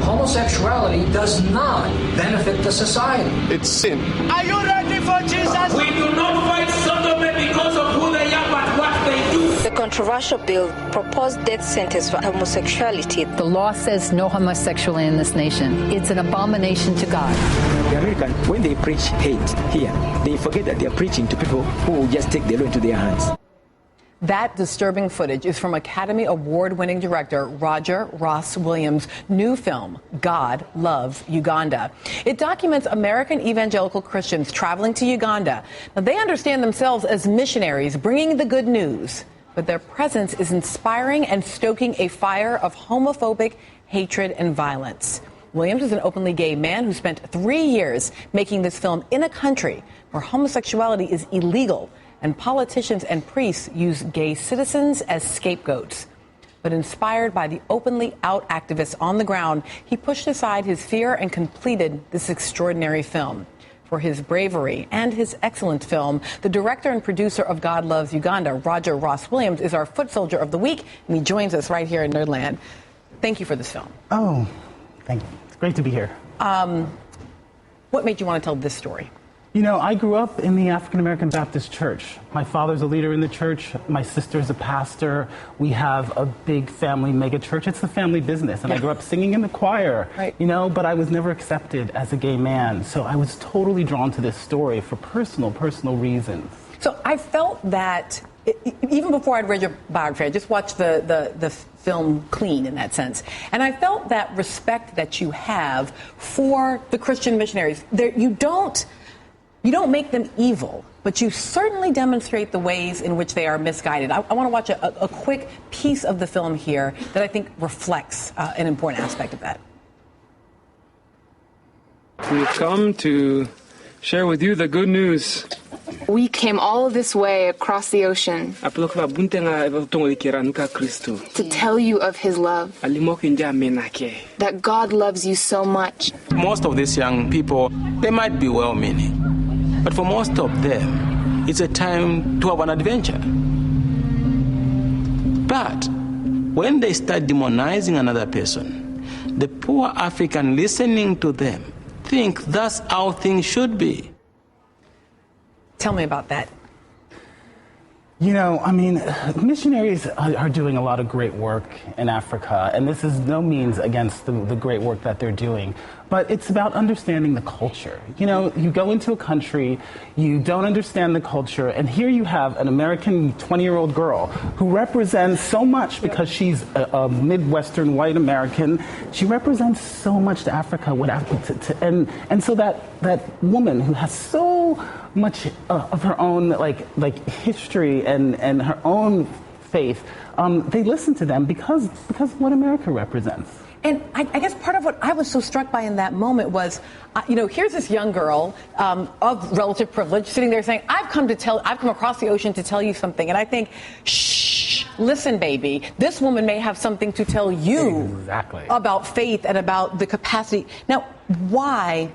Homosexuality does not benefit the society. It's sin. Are you ready for Jesus? We do not fight sodomy because of who they are, but what they do. The controversial bill proposed death sentence for homosexuality. The law says no homosexuality in this nation. It's an abomination to God. The Americans, when they preach hate here, they forget that they're preaching to people who just take the law into their hands. That disturbing footage is from Academy Award-winning director Roger Ross Williams' new film, God Loves Uganda. It documents American evangelical Christians traveling to Uganda. Now, they understand themselves as missionaries bringing the good news, but their presence is inspiring and stoking a fire of homophobic hatred and violence. Williams is an openly gay man who spent 3 years making this film in a country where homosexuality is illegal, and politicians and priests use gay citizens as scapegoats. But inspired by the openly out activists on the ground, he pushed aside his fear and completed this extraordinary film. For his bravery and his excellent film, the director and producer of God Loves Uganda, Roger Ross Williams, is our foot soldier of the week, and he joins us right here in Nerdland. Thank you for this film. Oh, thank you. It's great to be here. What made you want to tell this story? You know, I grew up in the African American Baptist Church. My father's a leader in the church. My sister's a pastor. We have a big family mega church. It's the family business. And I grew up singing in the choir, you know, but I was never accepted as a gay man. So I was totally drawn to this story for personal reasons. So I felt that, even before I'd read your biography, I just watched the film clean in that sense. And I felt that respect that you have for the Christian missionaries. You don't make them evil, but you certainly demonstrate the ways in which they are misguided. I want to watch a quick piece of the film here that I think reflects an important aspect of that. We've come to share with you the good news. We came all this way across the ocean to tell you of His love, that God loves you so much. Most of these young people, they might be well-meaning, but for most of them, it's a time to have an adventure. But when they start demonizing another person, the poor African listening to them think that's how things should be. Tell me about that. You know, I mean, missionaries are doing a lot of great work in Africa, and this is no means against the great work that they're doing, but it's about understanding the culture. You know, you go into a country, you don't understand the culture, and here you have an American 20-year-old girl who represents so much because she's a Midwestern white American. She represents so much to Africa, and so that woman who has so much of her own like history and her own faith, they listen to them because of what America represents. And I guess part of what I was so struck by in that moment was, you know, here's this young girl of relative privilege sitting there saying, I've come across the ocean to tell you something. And I think, shh, listen, baby, this woman may have something to tell you about faith and about the capacity. Now, why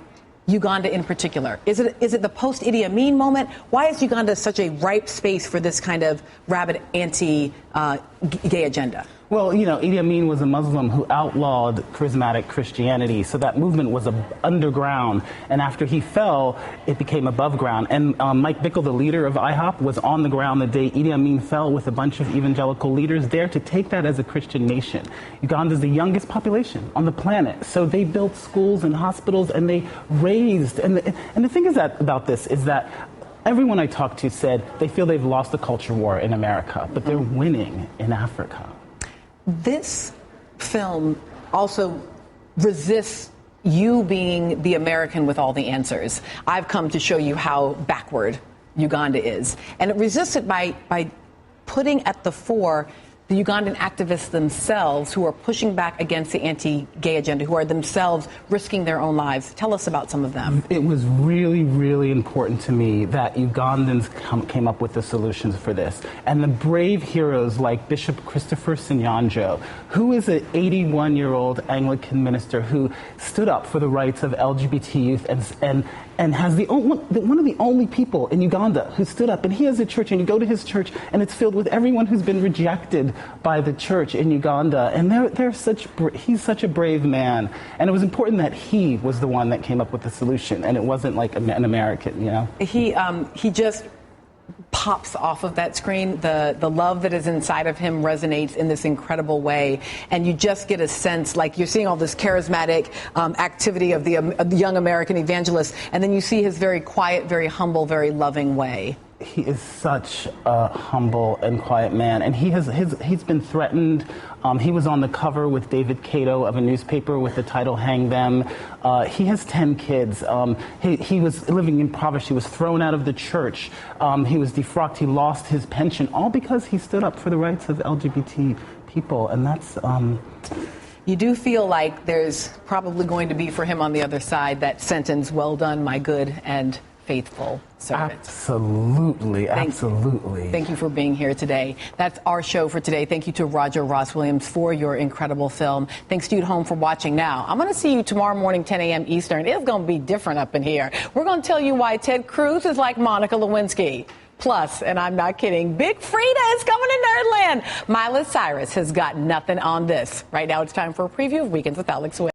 Uganda in particular? Is it the post-Idi Amin moment? Why is Uganda such a ripe space for this kind of rabid anti-gay agenda? Well, you know, Idi Amin was a Muslim who outlawed charismatic Christianity, so that movement was underground, and after he fell, it became above ground. And Mike Bickle, the leader of IHOP, was on the ground the day Idi Amin fell with a bunch of evangelical leaders there to take that as a Christian nation. Uganda is the youngest population on the planet, so they built schools and hospitals, and they raised, and the thing is about this is that everyone I talked to said they feel they've lost the culture war in America, but they're winning in Africa. This film also resists you being the American with all the answers. I've come to show you how backward Uganda is. And it resists it by putting at the fore the Ugandan activists themselves who are pushing back against the anti-gay agenda, who are themselves risking their own lives. Tell us about some of them. It was really, really important to me that Ugandans came up with the solutions for this. And the brave heroes like Bishop Christopher Sinyanjo, who is an 81-year-old Anglican minister who stood up for the rights of LGBT youth and has one of the only people in Uganda who stood up, and he has a church, and you go to his church, and it's filled with everyone who's been rejected by the church in Uganda, and he's such a brave man, and it was important that he was the one that came up with the solution, and it wasn't like an American, you know. He just pops off of that screen. The love that is inside of him resonates in this incredible way, and you just get a sense like you're seeing all this charismatic activity of the young American evangelist, and then you see his very quiet, very humble, very loving way. He is such a humble and quiet man, and he's been threatened. He was on the cover with David Cato of a newspaper with the title "Hang Them." He has 10 kids. He was living in poverty. He was thrown out of the church. He was defrocked. He lost his pension, all because he stood up for the rights of LGBT people, and that's. You do feel like there's probably going to be for him on the other side that sentence, "Well done, my good and faithful servant." Absolutely, absolutely. Thank you for being here today. That's our show for today. Thank you to Roger Ross Williams for your incredible film. Thanks to you at home for watching. Now, I'm going to see you tomorrow morning, 10 a.m. Eastern. It's going to be different up in here. We're going to tell you why Ted Cruz is like Monica Lewinsky. Plus, and I'm not kidding, Big Frida is coming to Nerdland. Miley Cyrus has got nothing on this. Right now, it's time for a preview of Weekends with Alex Witt.